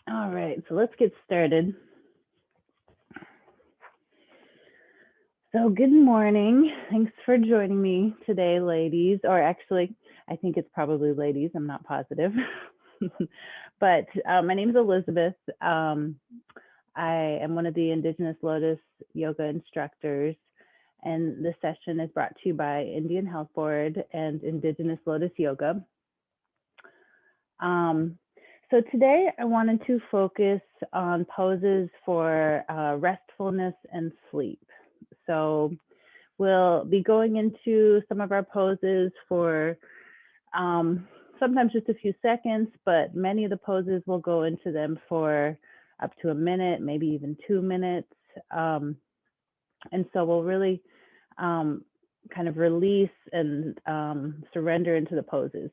All right, so let's get started. So, good morning. Thanks for joining me today, ladies. Or actually, I think it's probably ladies. I'm not positive. But my name is Elizabeth. I am one of the Indigenous Lotus Yoga instructors. And this session is brought to you by Indian Health Board and Indigenous Lotus Yoga. So today I wanted to focus on poses for restfulness and sleep. So we'll be going into some of our poses for sometimes just a few seconds, but many of the poses will go into them for up to a minute, maybe even 2 minutes. And so we'll really kind of release and surrender into the poses.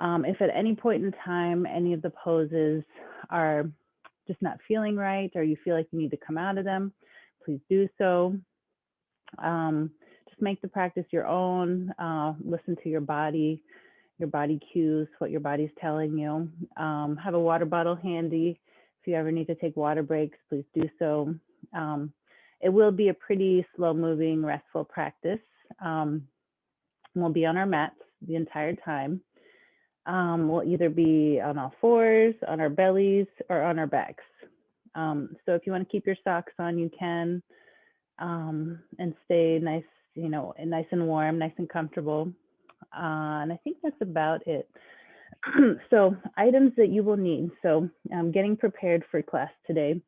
If at any point in time any of the poses are just not feeling right, or you feel like you need to come out of them, please do so. Just make the practice your own. Listen to your body cues, what your body's telling you. Have a water bottle handy. If you ever need to take water breaks, please do so. It will be a pretty slow moving, restful practice. We'll be on our mats the entire time. We'll either be on all fours, on our bellies, or on our backs. So if you want to keep your socks on, you can, and stay nice, nice and warm, nice and comfortable. And I think that's about it. So items that you will need. So getting prepared for class today.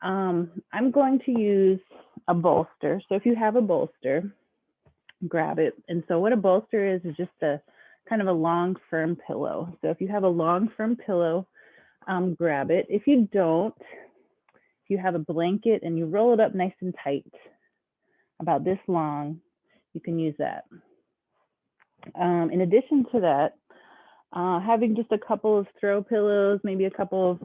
I'm going to use a bolster. So if you have a bolster, grab it. And so what a bolster is just a kind of a long, firm pillow. So if you have a long, firm pillow, grab it. If you don't, if you have a blanket and you roll it up nice and tight, about this long, you can use that. In addition to that, having just a couple of throw pillows, maybe a couple of,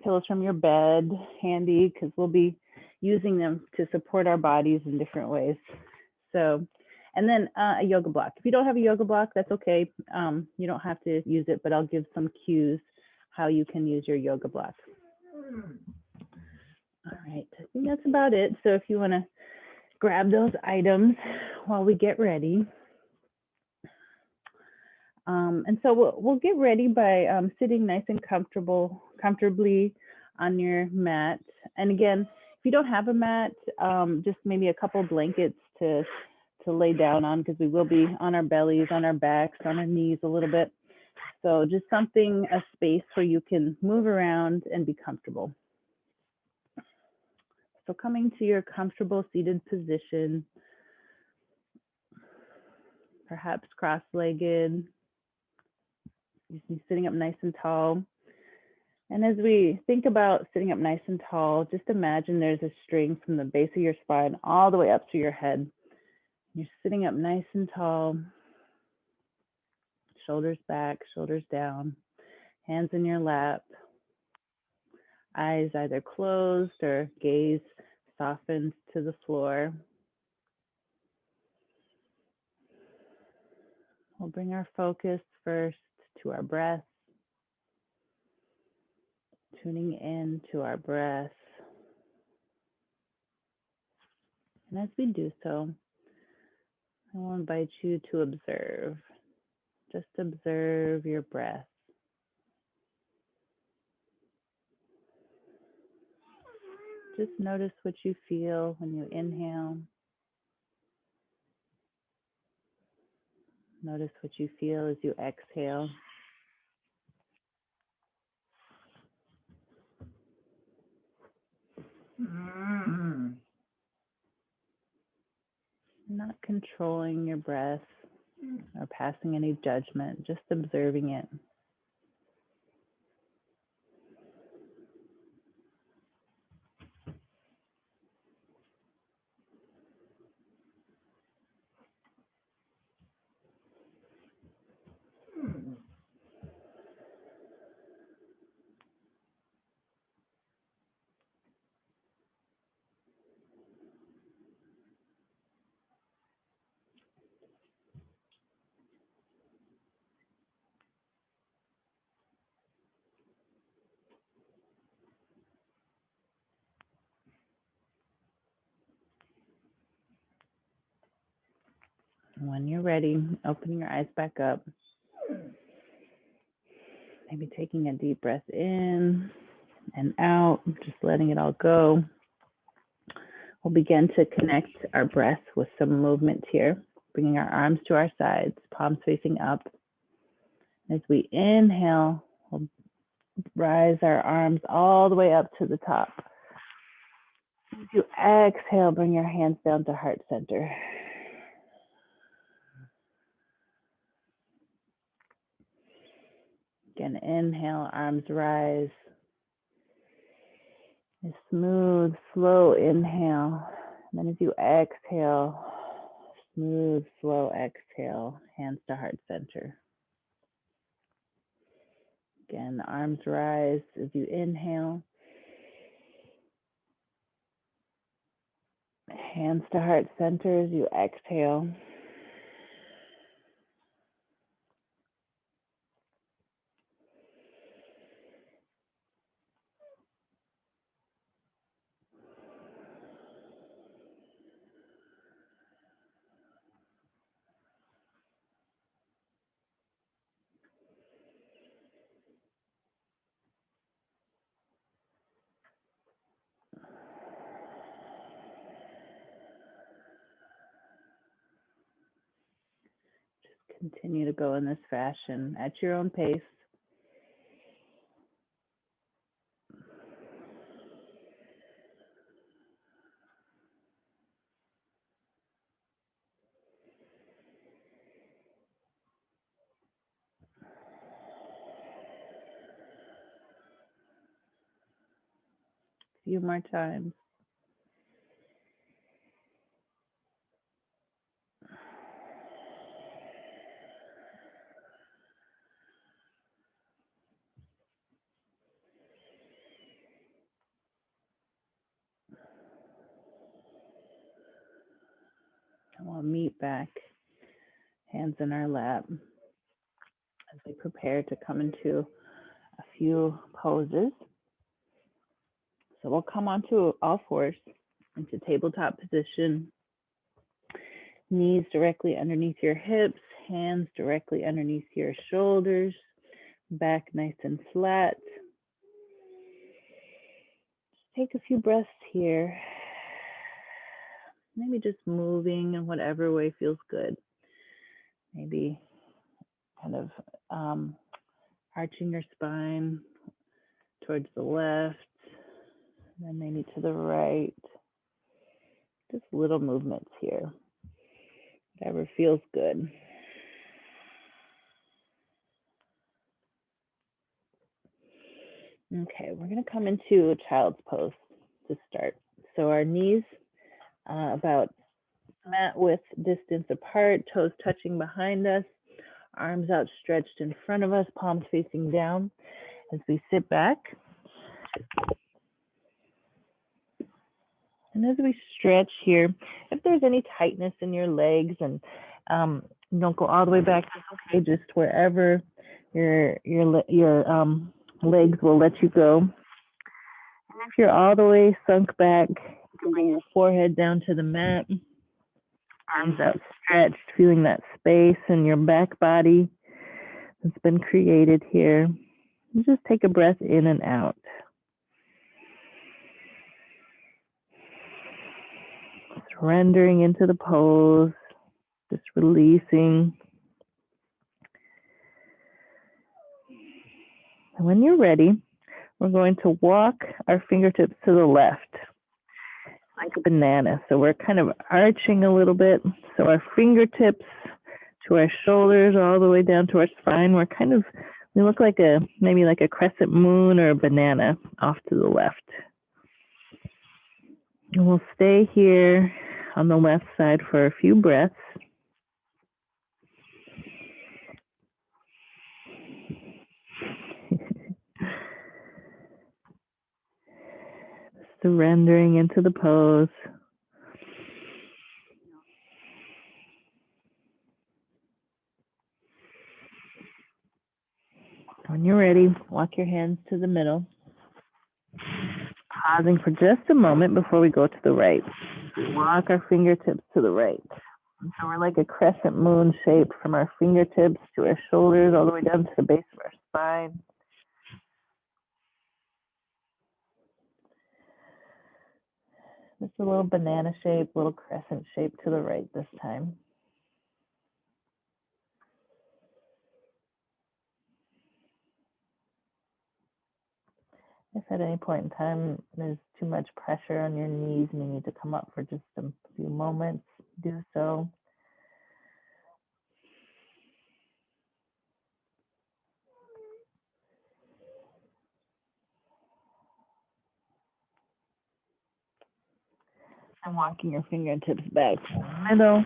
pillows from your bed handy, because we'll be using them to support our bodies in different ways. So, and then a yoga block. If you don't have a yoga block, that's okay. You don't have to use it, but I'll give some cues how you can use your yoga block. All right, I think that's about it. So if you want to grab those items while we get ready. And so we'll get ready by sitting nice and comfortably on your mat. And again, if you don't have a mat, just maybe a couple blankets to lay down on, because we will be on our bellies, on our backs, on our knees a little bit. So just something, a space where you can move around and be comfortable. So coming to your comfortable seated position, perhaps cross-legged, sitting up nice and tall. And as we think about sitting up nice and tall, just imagine there's a string from the base of your spine all the way up to your head. You're sitting up nice and tall, shoulders back, shoulders down, hands in your lap, eyes either closed or gaze softened to the floor. We'll bring our focus first to our breath, tuning in to our breath. And as we do so, I will invite you to observe. Just observe your breath. Just notice what you feel when you inhale. Notice what you feel as you exhale. Not controlling your breath or passing any judgment, just observing it. When you're ready, opening your eyes back up. Maybe taking a deep breath in and out, just letting it all go. We'll begin to connect our breath with some movement here, bringing our arms to our sides, palms facing up. As we inhale, we'll rise our arms all the way up to the top. As you exhale, bring your hands down to heart center. Again, inhale, arms rise. A smooth, slow inhale. And then as you exhale, smooth, slow exhale, hands to heart center. Again, arms rise as you inhale. Hands to heart center as you exhale. Continue to go in this fashion at your own pace. A few more times. And we'll meet back, hands in our lap, as we prepare to come into a few poses. So we'll come onto all fours into tabletop position. Knees directly underneath your hips, hands directly underneath your shoulders, back nice and flat. Just take a few breaths here. Maybe just moving in whatever way feels good. Maybe kind of arching your spine towards the left, and then maybe to the right. Just little movements here. Whatever feels good. Okay, we're going to come into a child's pose to start. So our knees about mat width distance apart, toes touching behind us, arms outstretched in front of us, palms facing down as we sit back. And as we stretch here, if there's any tightness in your legs and don't go all the way back, that's okay, just wherever your legs will let you go. And if you're all the way sunk back, you can bring your forehead down to the mat, arms outstretched, feeling that space in your back body that's been created here. And just take a breath in and out. Surrendering into the pose, just releasing. And when you're ready, we're going to walk our fingertips to the left, like a banana. So we're kind of arching a little bit. So our fingertips to our shoulders, all the way down to our spine. We look like maybe like a crescent moon or a banana off to the left. And we'll stay here on the left side for a few breaths. Surrendering into the pose. When you're ready, walk your hands to the middle. Pausing for just a moment before we go to the right. Walk our fingertips to the right. And so we're like a crescent moon shape from our fingertips to our shoulders, all the way down to the base of our spine. Just a little banana shape, little crescent shape to the right this time. If at any point in time there's too much pressure on your knees and you need to come up for just a few moments, do so. And walking your fingertips back to the middle.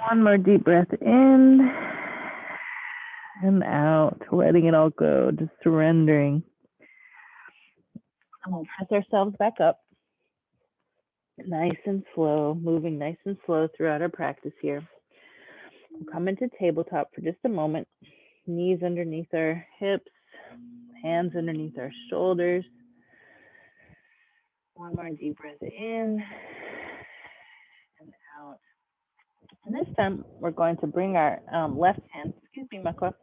One more deep breath in and out, letting it all go, just surrendering. And we'll press ourselves back up, nice and slow, moving nice and slow throughout our practice here. We'll come into tabletop for just a moment, knees underneath our hips, hands underneath our shoulders. One more deep breath in and out. And this time we're going to bring our left hand, excuse me, Makwa.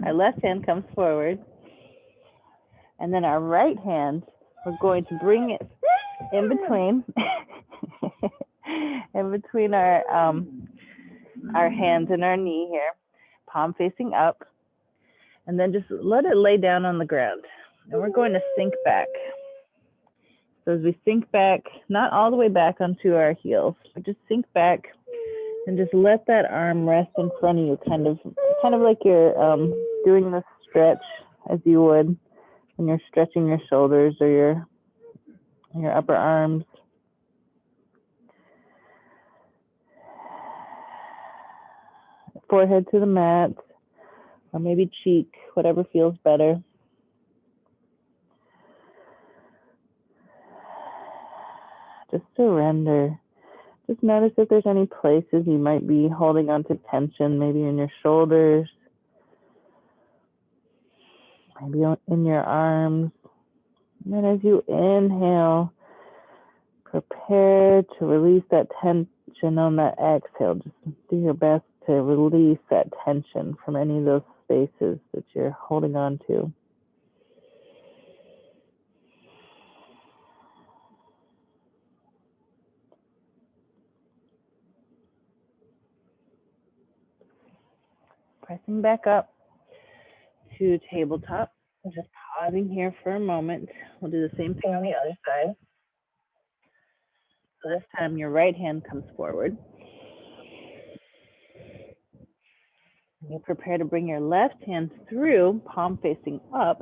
Our left hand comes forward. And then our right hand, we're going to bring it in between, in between our hands and our knee here, palm facing up. And then just let it lay down on the ground. And we're going to sink back. So as we sink back, not all the way back onto our heels, but just sink back and just let that arm rest in front of you, kind of like you're doing the stretch as you would when you're stretching your shoulders or your upper arms. Forehead to the mat, or maybe cheek, whatever feels better. Just surrender. Just notice if there's any places you might be holding on to tension, maybe in your shoulders, maybe in your arms. And then as you inhale, prepare to release that tension on that exhale. Just do your best to release that tension from any of those spaces that you're holding on to. Pressing back up to tabletop. Just pausing here for a moment. We'll do the same thing on the other side. So this time your right hand comes forward. You prepare to bring your left hand through, palm facing up,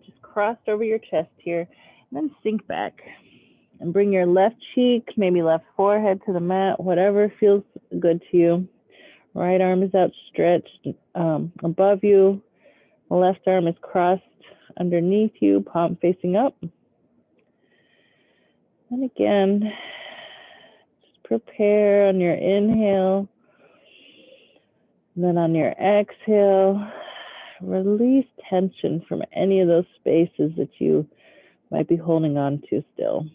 just crossed over your chest here, and then sink back. And bring your left cheek, maybe left forehead to the mat, whatever feels good to you. Right arm is outstretched above you. The left arm is crossed underneath you, palm facing up. And again, just prepare on your inhale. And then on your exhale, release tension from any of those spaces that you might be holding on to still.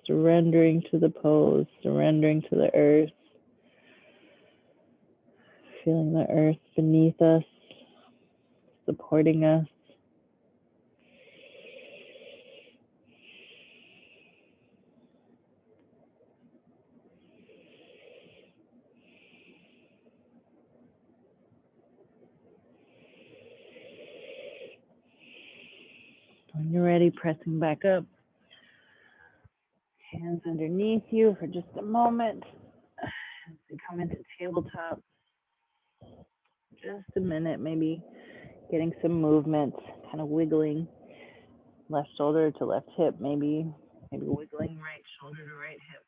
Surrendering to the pose, surrendering to the earth, feeling the earth beneath us, supporting us. When you're ready, pressing back up. Hands underneath you for just a moment. As we come into tabletop, just a minute, maybe getting some movement, kind of wiggling left shoulder to left hip, maybe wiggling right shoulder to right hip.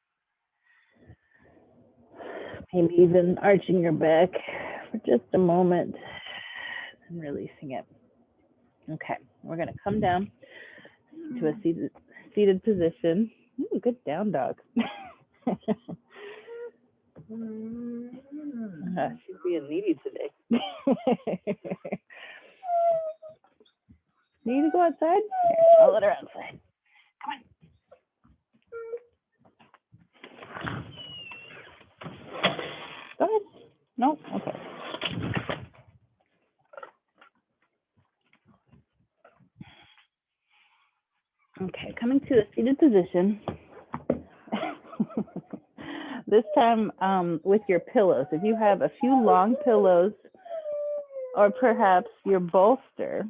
Maybe even arching your back for just a moment and releasing it. Okay, we're going to come down to a seated position. Ooh, good down dog. She's being needy today. Needy go outside? Here, I'll let her outside. Come on. Go ahead. No? Okay. Okay, coming to a seated position. This time with your pillows. If you have a few long pillows or perhaps your bolster,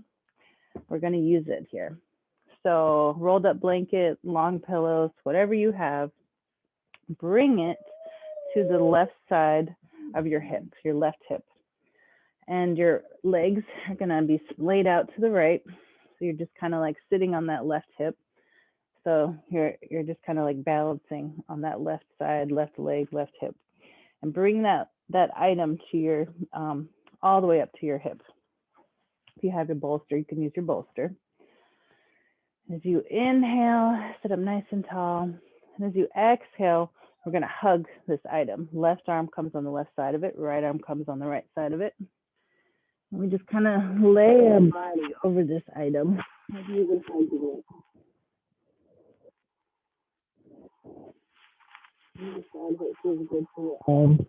we're going to use it here. So rolled up blanket, long pillows, whatever you have, bring it to the left side of your hip, your left hip. And your legs are going to be laid out to the right. So you're just kind of like sitting on that left hip. So you're just kind of like balancing on that left side, left leg, left hip, and bring that item to your all the way up to your hip. If you have your bolster, you can use your bolster. As you inhale, sit up nice and tall, and as you exhale, we're going to hug this item. Left arm comes on the left side of it, right arm comes on the right side of it. And we just kind of lay our body over this item. Maybe even hugging it. Decide what feels good for your arms,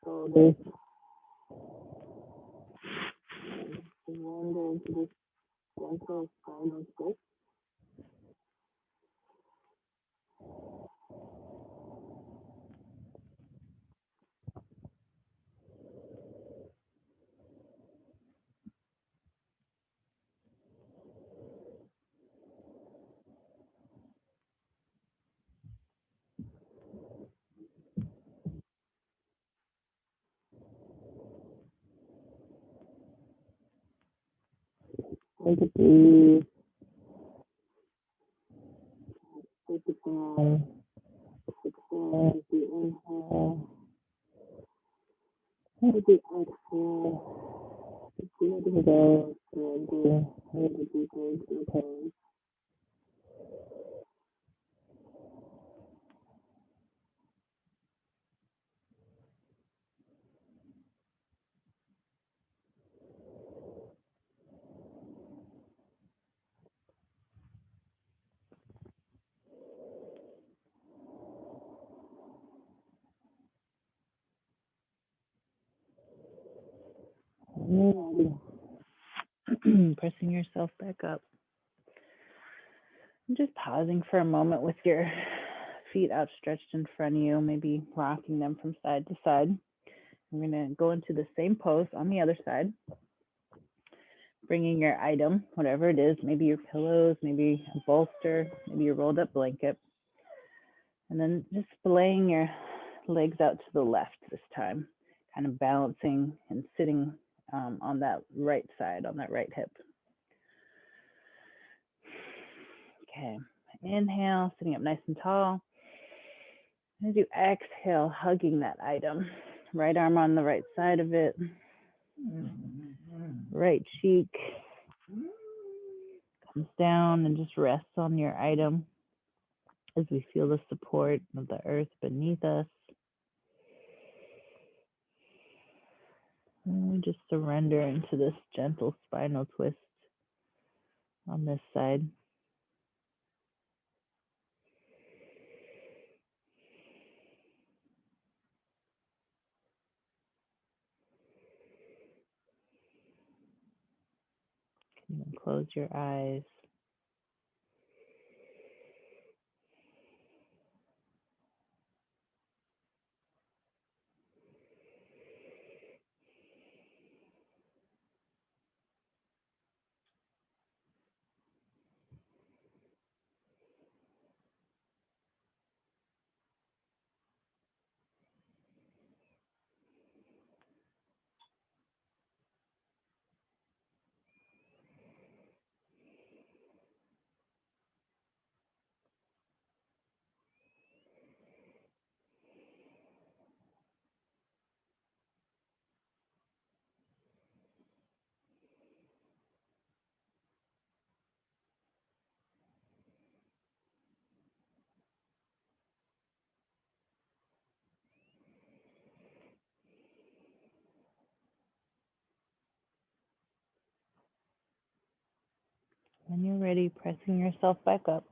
shoulders, and wander into this gentle spinal twist. Take a breathe. Take it down. Expand the inhale. And the exhale. Just letting go, surrendering, a little deeper into the toes. Pressing yourself back up. And just pausing for a moment with your feet outstretched in front of you, maybe rocking them from side to side. We're going to go into the same pose on the other side. Bringing your item, whatever it is, maybe your pillows, maybe a bolster, maybe your rolled up blanket. And then just laying your legs out to the left this time, kind of balancing and sitting on that right side, on that right hip. Okay, inhale, sitting up nice and tall. As you exhale, hugging that item. Right arm on the right side of it. Right cheek comes down and just rests on your item as we feel the support of the earth beneath us. And we just surrender into this gentle spinal twist on this side. You can close your eyes. When you're ready, pressing yourself back up.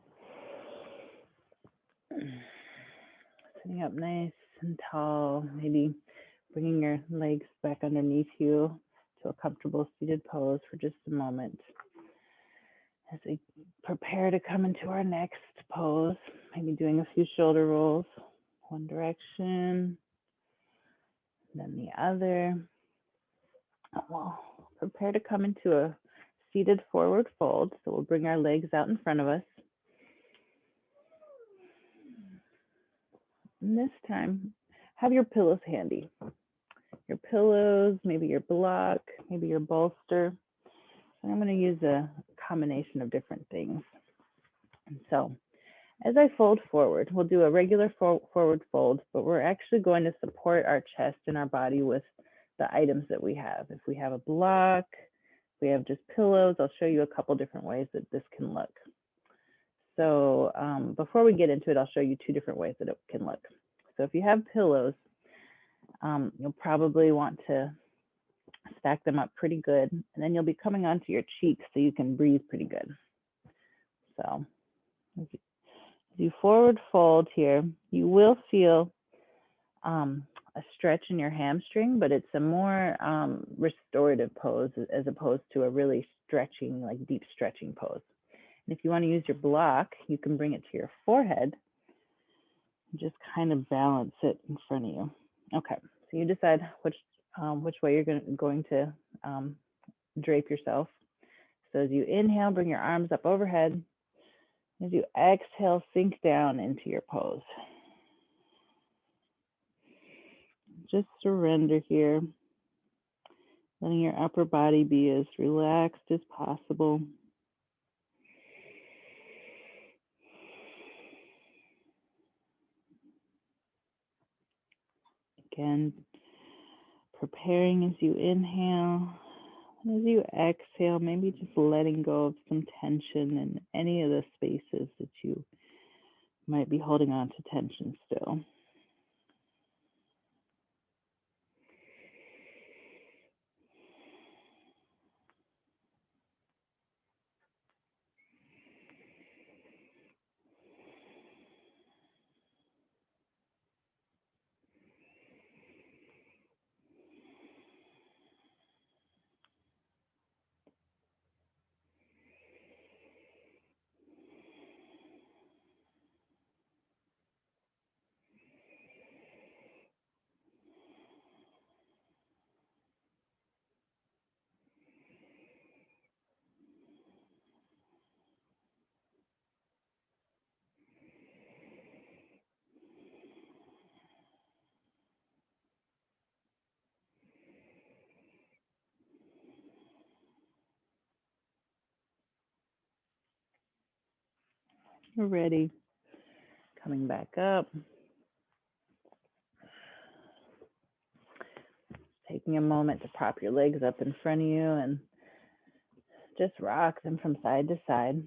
Sitting up nice and tall, maybe bringing your legs back underneath you to a comfortable seated pose for just a moment. As we prepare to come into our next pose, maybe doing a few shoulder rolls, one direction, then the other. We'll prepare to come into a seated forward fold. So we'll bring our legs out in front of us. And this time, have your pillows handy. Your pillows, maybe your block, maybe your bolster. And I'm going to use a combination of different things. And so as I fold forward, we'll do a regular forward fold, but we're actually going to support our chest and our body with the items that we have. If we have a block, we have just pillows, I'll show you a couple different ways that this can look. So before we get into it, I'll show you two different ways that it can look. So if you have pillows, you'll probably want to stack them up pretty good, and then you'll be coming onto your cheeks so you can breathe pretty good. So as you forward fold here, you will feel a stretch in your hamstring, but it's a more restorative pose as opposed to a really stretching, like deep stretching pose. And if you want to use your block, you can bring it to your forehead and just kind of balance it in front of you. Okay, so you decide which way you're going to drape yourself. So as you inhale, bring your arms up overhead. As you exhale, sink down into your pose. Just surrender here, letting your upper body be as relaxed as possible. Again, preparing as you inhale, and as you exhale, maybe just letting go of some tension in any of the spaces that you might be holding on to tension still. You're ready. Coming back up. Taking a moment to prop your legs up in front of you and just rock them from side to side.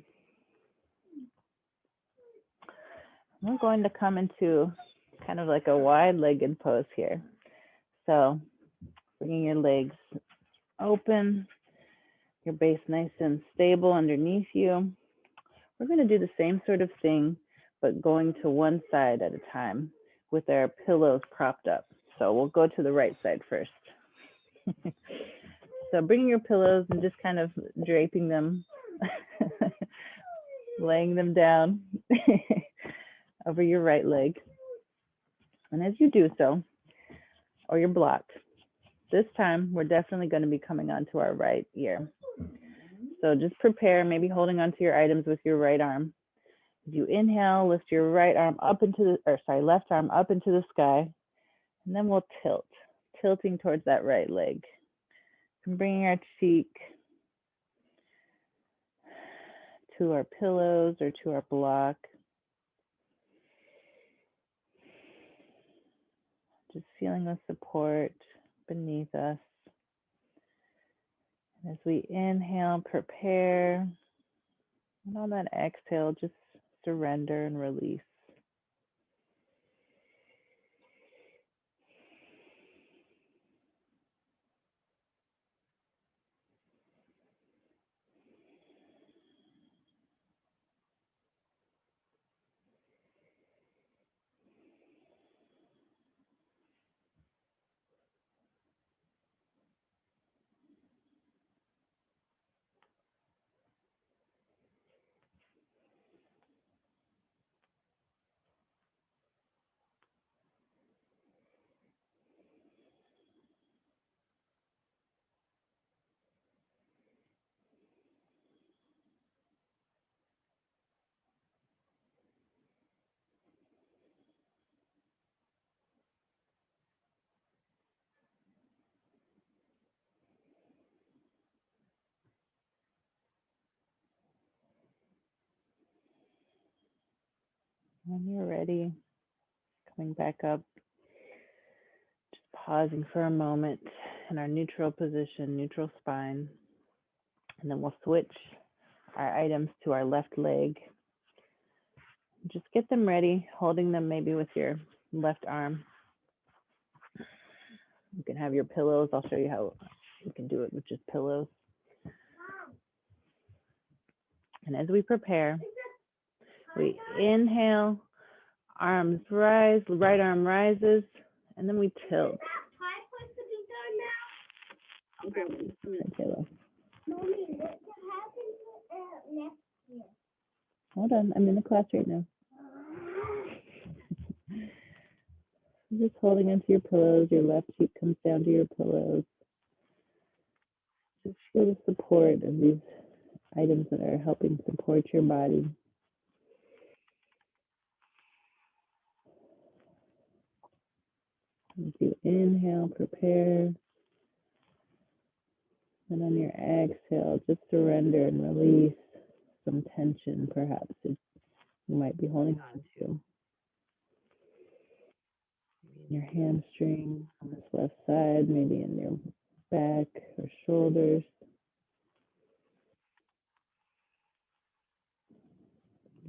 We're going to come into kind of like a wide-legged pose here. So bringing your legs open, your base nice and stable underneath you. We're going to do the same sort of thing, but going to one side at a time with our pillows propped up. So we'll go to the right side first. So bringing your pillows and just kind of draping them, laying them down over your right leg. And as you do so, or you're blocked, this time we're definitely going to be coming onto our right ear. So just prepare, maybe holding onto your items with your right arm. As you inhale, lift your right arm up into the, left arm up into the sky, and then we'll tilt, tilting towards that right leg. And bringing our cheek to our pillows or to our block. Just feeling the support beneath us. And as we inhale, prepare, and on that exhale, just surrender and release. When you're ready, coming back up, just pausing for a moment in our neutral position, neutral spine. And then we'll switch our items to our left leg. Just get them ready, holding them maybe with your left arm. You can have your pillows. I'll show you how you can do it with just pillows. And as we prepare, we inhale, arms rise, right arm rises, and then we tilt. Hold on, I'm in the class right now. Just holding onto your pillows, your left cheek comes down to your pillows. Just feel the support of these items that are helping support your body. As you inhale, prepare. And on your exhale, just surrender and release some tension, perhaps, that you might be holding on to. Maybe in your hamstring on this left side, maybe in your back or shoulders.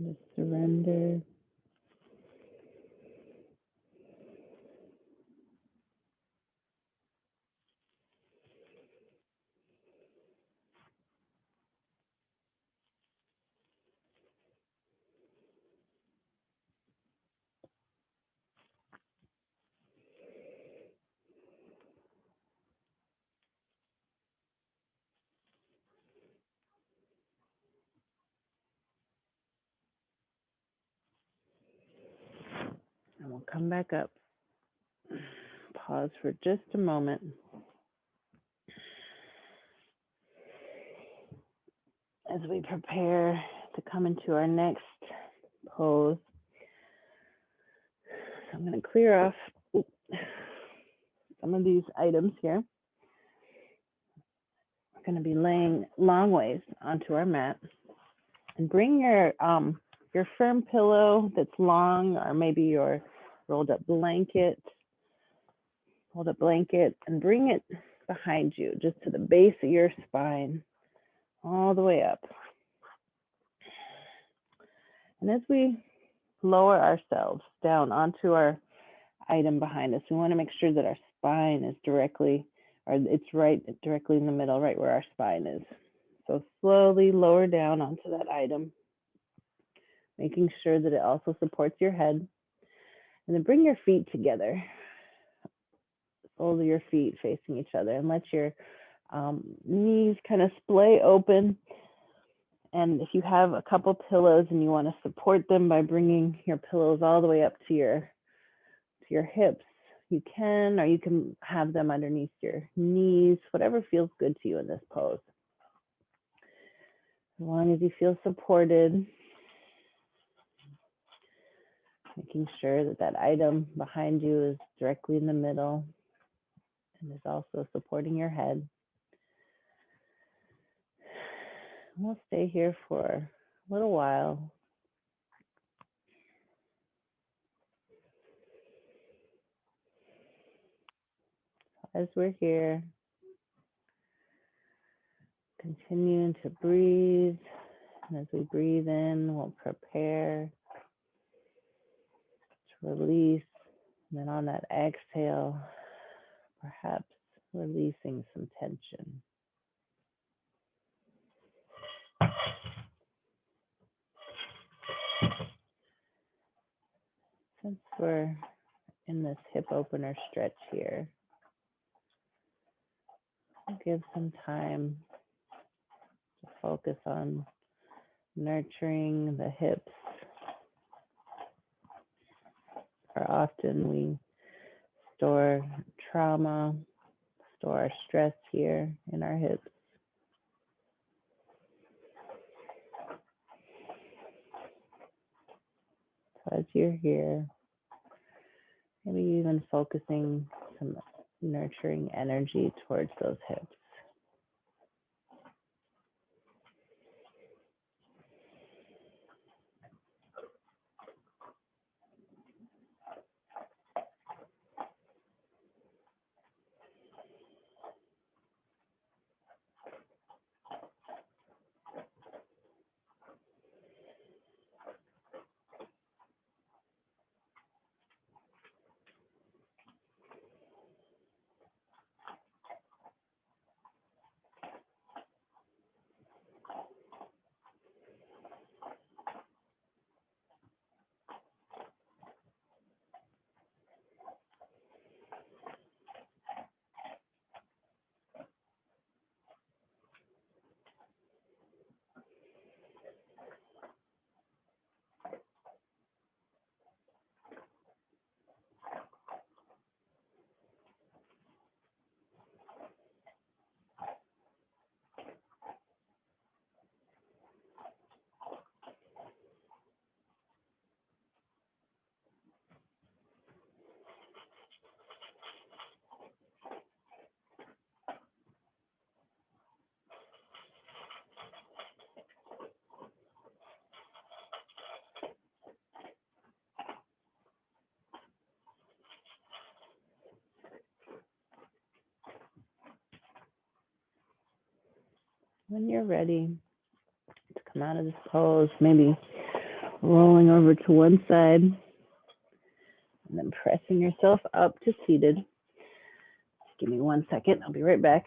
Just surrender. And we'll come back up. Pause for just a moment. As we prepare to come into our next pose. So I'm going to clear off some of these items here. We're going to be laying long ways onto our mat. And bring your firm pillow that's long, or maybe your rolled up blanket, and bring it behind you, just to the base of your spine, all the way up. And as we lower ourselves down onto our item behind us, we want to make sure that our spine is directly in the middle, right where our spine is. So slowly lower down onto that item, making sure that it also supports your head. And then bring your feet together, soles of your feet facing each other, and let your knees kind of splay open. And if you have a couple pillows and you want to support them by bringing your pillows all the way up to your hips, you can, or you can have them underneath your knees, whatever feels good to you in this pose. As long as you feel supported, making sure that that item behind you is directly in the middle and is also supporting your head. We'll stay here for a little while. As we're here, continuing to breathe. And as we breathe in, we'll prepare to release. And then on that exhale, perhaps releasing some tension. Since we're in this hip opener stretch here, we'll give some time to focus on nurturing the hips. For often we store trauma, store our stress here in our hips. So as you're here, maybe even focusing some nurturing energy towards those hips. When you're ready to come out of this pose, maybe rolling over to one side and then pressing yourself up to seated. Give me 1 second, I'll be right back.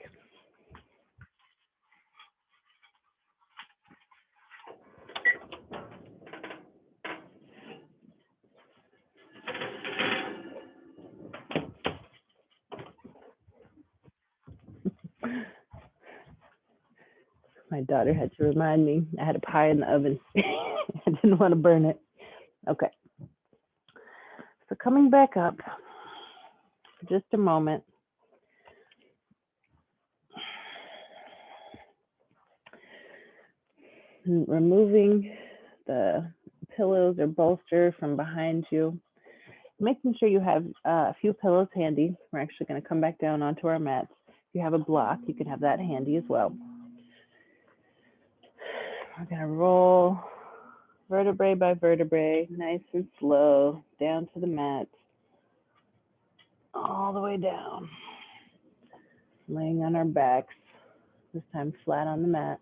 My daughter had to remind me I had a pie in the oven. I didn't want to burn it. Okay. So coming back up for just a moment. And removing the pillows or bolster from behind you. Making sure you have a few pillows handy. We're actually going to come back down onto our mats. If you have a block, you can have that handy as well. We're going to roll vertebrae by vertebrae, nice and slow, down to the mat, all the way down. Laying on our backs, this time flat on the mat.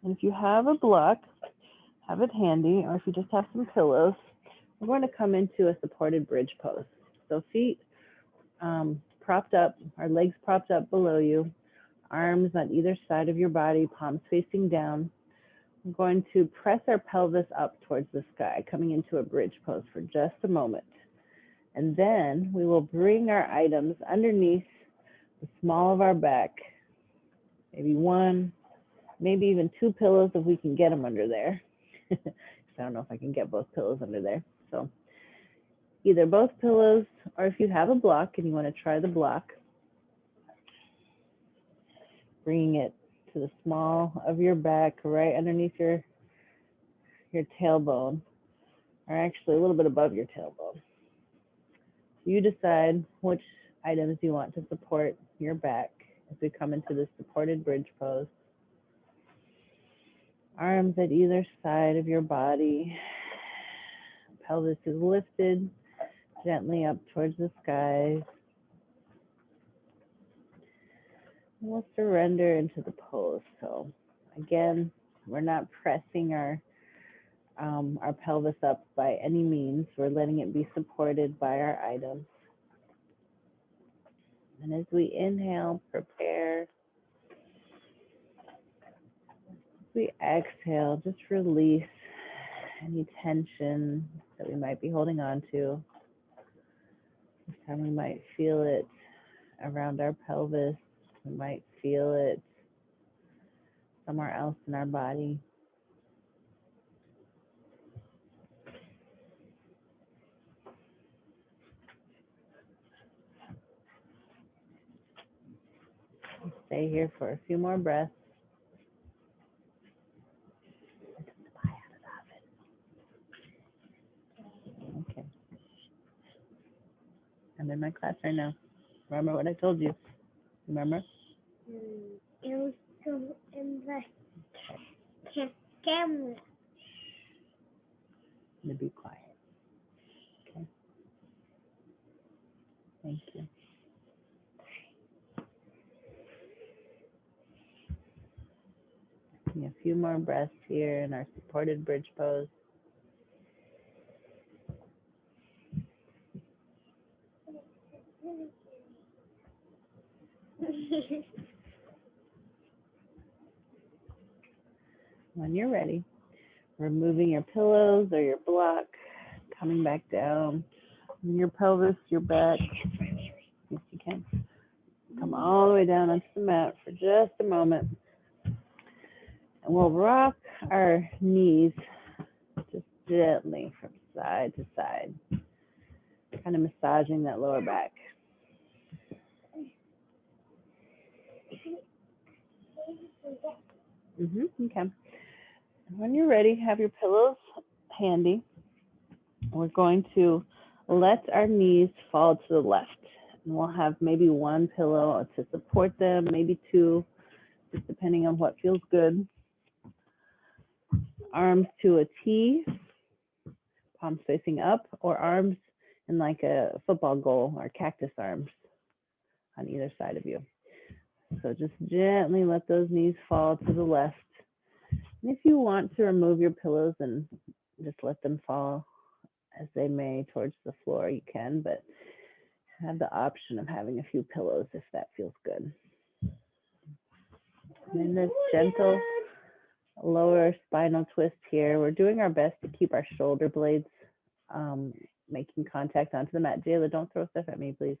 And if you have a block, have it handy, or if you just have some pillows, we're going to come into a supported bridge pose. So feet propped up, our legs propped up below you, arms on either side of your body, palms facing down. We're going to press our pelvis up towards the sky, coming into a bridge pose for just a moment. And then we will bring our items underneath the small of our back, maybe one, maybe even two pillows if we can get them under there. I don't know if I can get both pillows under there. So either both pillows, or if you have a block and you want to try the block, bringing it to the small of your back, right underneath your tailbone, or actually a little bit above your tailbone. You decide which items you want to support your back as we come into this supported bridge pose. Arms at either side of your body. Pelvis is lifted gently up towards the skies. We'll surrender into the pose. So again, we're not pressing our pelvis up by any means. We're letting it be supported by our items. And as we inhale, prepare. As we exhale, just release any tension that we might be holding on to. This time we might feel it around our pelvis. We might feel it somewhere else in our body. Stay here for a few more breaths. Okay. I'm in my class right now. Remember what I told you? Remember? It was in the camera. To be quiet. Okay. Thank you. A few more breaths here in our supported bridge pose. When you're ready, removing your pillows or your block, coming back down, your pelvis, your back. Yes, you can. Come all the way down onto the mat for just a moment. And we'll rock our knees just gently from side to side, kind of massaging that lower back. Okay. And when you're ready, have your pillows handy. We're going to let our knees fall to the left. And we'll have maybe one pillow to support them, maybe two, just depending on what feels good. Arms to a T, palms facing up, or arms in like a football goal or cactus arms on either side of you. So just gently let those knees fall to the left. And if you want to remove your pillows and just let them fall as they may towards the floor, you can, but have the option of having a few pillows if that feels good. And in this gentle lower spinal twist here, we're doing our best to keep our shoulder blades making contact onto the mat. Jayla, don't throw stuff at me, please.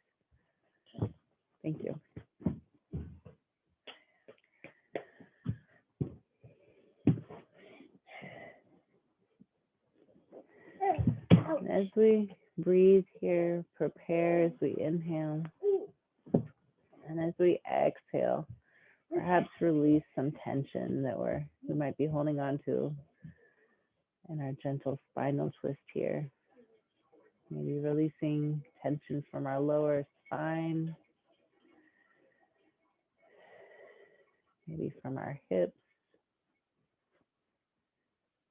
Thank you. And as we breathe here, prepare as we inhale. And as we exhale, perhaps release some tension that we might be holding on to in our gentle spinal twist here. Maybe releasing tension from our lower spine, maybe from our hips,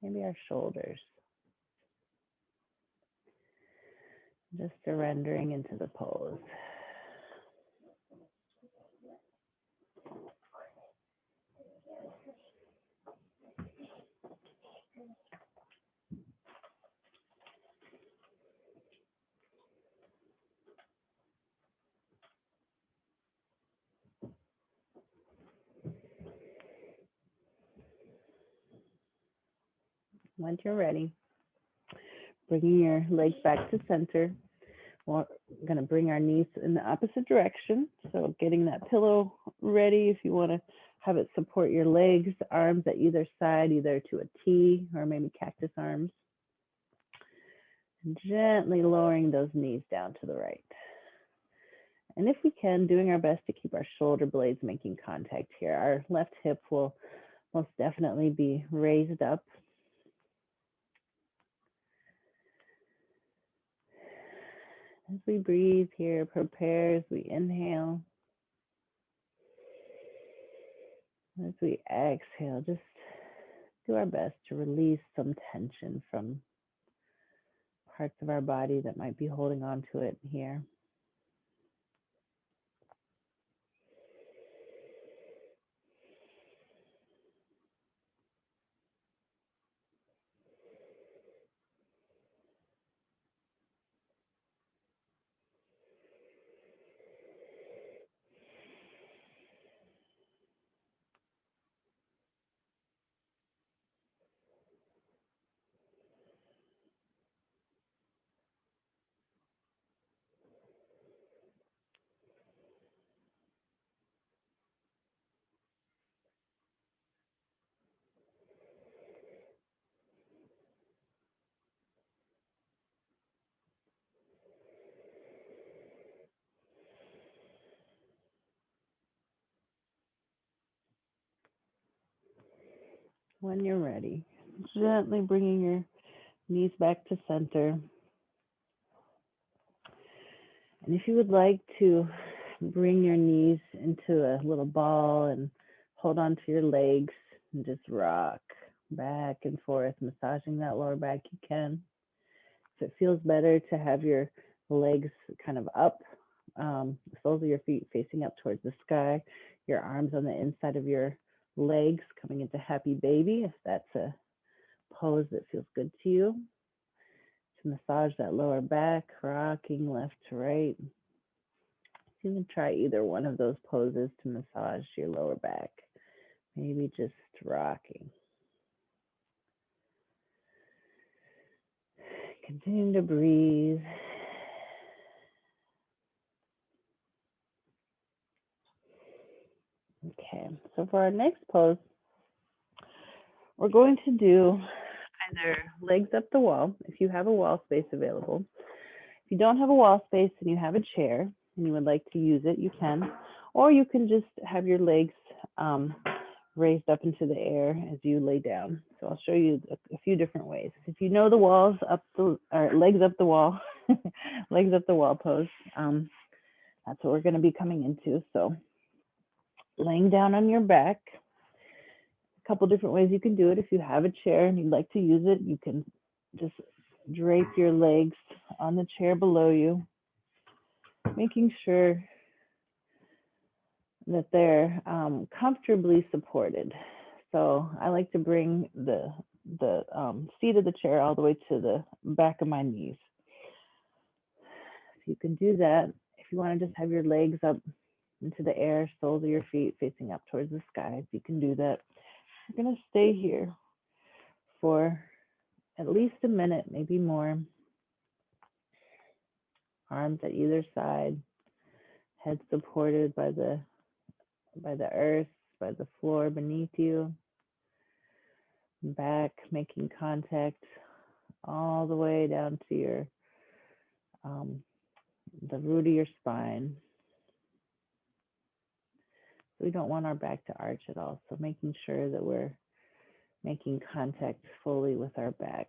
maybe our shoulders. Just surrendering into the pose. Once you're ready, bringing your legs back to center. We're going to bring our knees in the opposite direction. So getting that pillow ready if you want to have it support your legs, arms at either side, either to a T or maybe cactus arms. And gently lowering those knees down to the right. And if we can, doing our best to keep our shoulder blades making contact here. Our left hip will most definitely be raised up. As we breathe here, prepare as we inhale. As we exhale, just do our best to release some tension from parts of our body that might be holding on to it here. When you're ready, gently bringing your knees back to center. And if you would like to bring your knees into a little ball and hold on to your legs and just rock back and forth, massaging that lower back, you can. If it feels better to have your legs kind of up, the soles of your feet facing up towards the sky, your arms on the inside of your legs coming into happy baby, if that's a pose that feels good to you. To massage that lower back, rocking left to right. You can try either one of those poses to massage your lower back. Maybe just rocking. Continue to breathe. Okay, so for our next pose, we're going to do either legs up the wall, if you have a wall space available. If you don't have a wall space and you have a chair and you would like to use it, you can. Or you can just have your legs raised up into the air as you lay down. So I'll show you a few different ways. If you know the walls up the, or legs up the wall, legs up the wall pose, that's what we're going to be coming into. So laying down on your back, a couple different ways you can do it. If you have a chair and you'd like to use it, you can just drape your legs on the chair below you, making sure that they're comfortably supported. So I like to bring the seat of the chair all the way to the back of my knees. So you can do that. If you want to just have your legs up into the air, soles of your feet facing up towards the sky, you can do that. You're going to stay here for at least a minute, maybe more. Arms at either side, head supported by the earth, by the floor beneath you. Back making contact all the way down to your the root of your spine. We don't want our back to arch at all, so making sure that we're making contact fully with our back.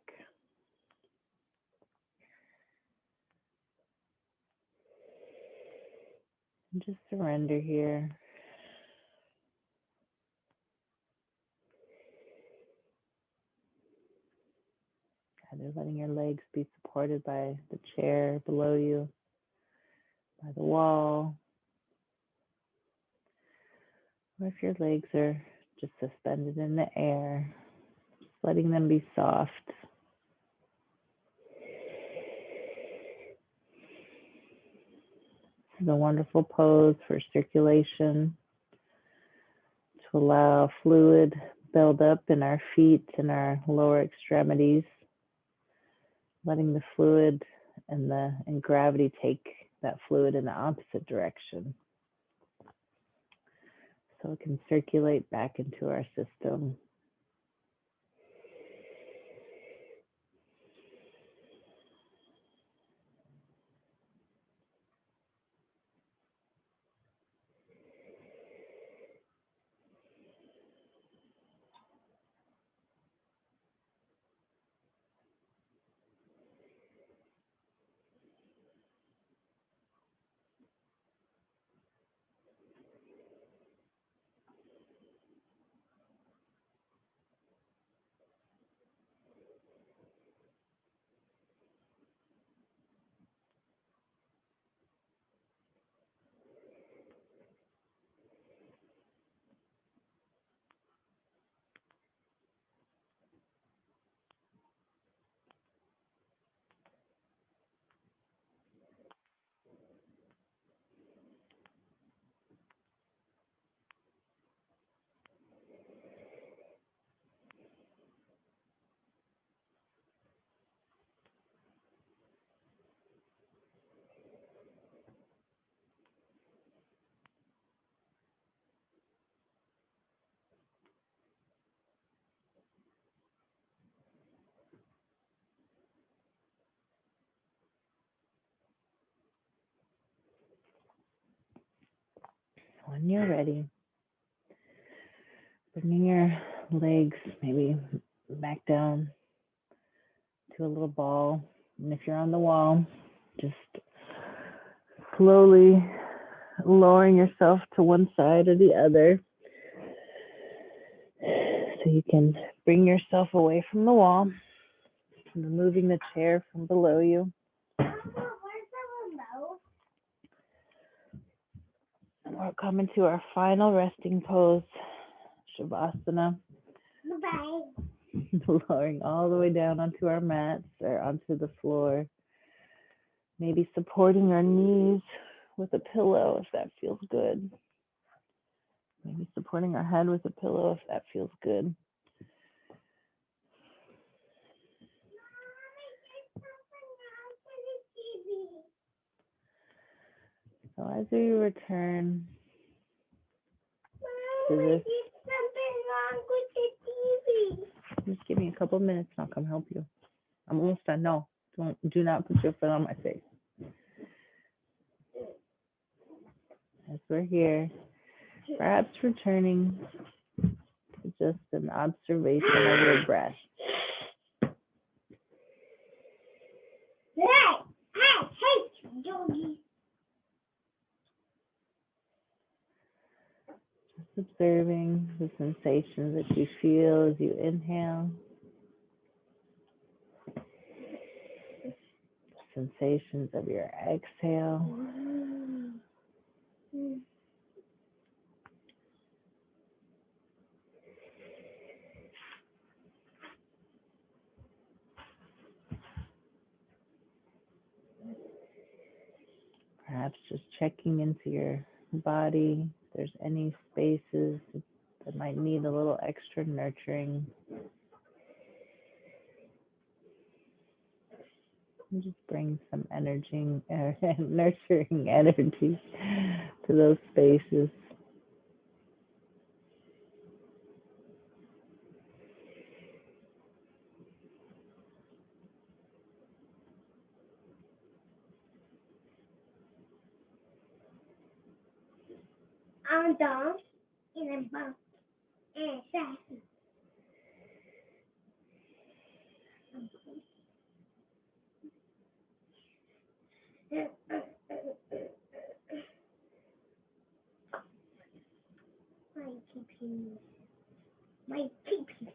And just surrender here. Either letting your legs be supported by the chair below you, by the wall, or if your legs are just suspended in the air, just letting them be soft. This is a wonderful pose for circulation, to allow fluid build up in our feet and our lower extremities, letting the fluid and gravity take that fluid in the opposite direction, so it can circulate back into our system. When you're ready, bringing your legs maybe back down to a little ball. And if you're on the wall, just slowly lowering yourself to one side or the other, so you can bring yourself away from the wall, removing the chair from below you. Mama, where's the remote? And we're coming to our final resting pose, Shavasana. Bye-bye. Lowering all the way down onto our mats or onto the floor. Maybe supporting our knees with a pillow if that feels good. Maybe supporting our head with a pillow if that feels good. So as we return to this, Something wrong with the TV. just give me a couple minutes and I'll come help you. I'm almost done. No, do not put your foot on my face. As we're here, perhaps returning to just an observation of your breath. Hey, doggy. Just observing the sensations that you feel as you inhale. Sensations of your exhale. Perhaps just checking into your body. If there's any spaces that might need a little extra nurturing. And just bring some energy, nurturing energy to those spaces. I'm done. And I'm bump. And sassy. My pee-pee.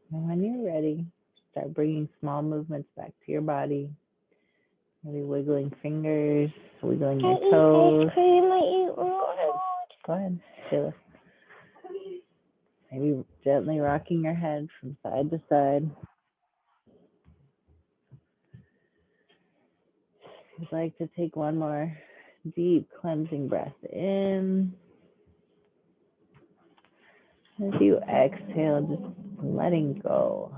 And when you're ready, start bringing small movements back to your body. Maybe wiggling fingers, wiggling your toes. Go ahead, Taylor. Maybe gently rocking your head from side to side. If you'd like to take one more deep cleansing breath in. As you exhale, just letting go.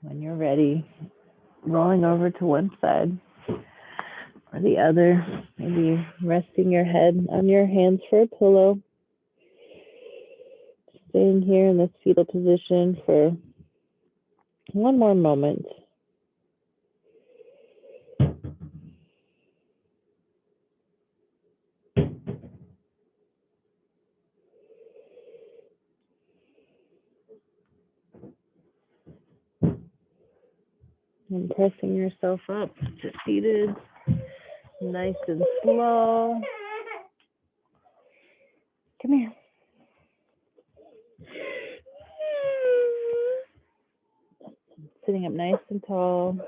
When you're ready, rolling over to one side or the other, maybe resting your head on your hands for a pillow. Staying here in this fetal position for one more moment. And pressing yourself up to seated, nice and slow. Come here. Sitting up nice and tall.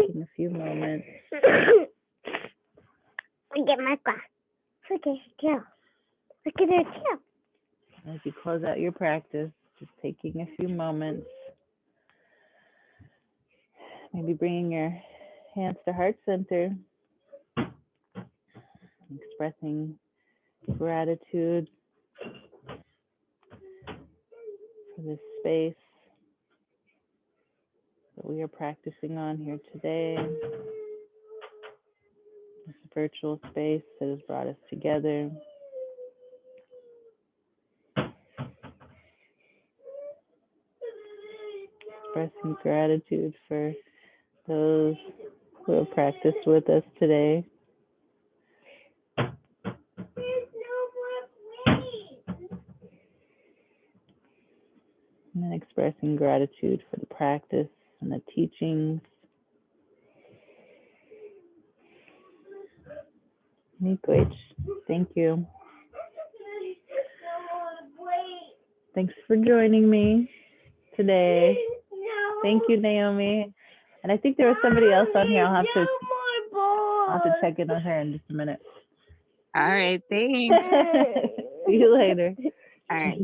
Taking a few moments. I get my glass. Look at her tail. Look at her tail. As you close out your practice, just taking a few moments. Maybe bringing your hands to heart center. Expressing gratitude for this space that we are practicing on here today. This virtual space that has brought us together. Expressing gratitude for those who have practiced with us today. And then expressing gratitude for the practice and the teachings. Miigwech, thank you. Thanks for joining me today. Thank you, Naomi. And I think there was somebody else on here. I'll have to check in on her in just a minute. All right, thanks. See you later. All right.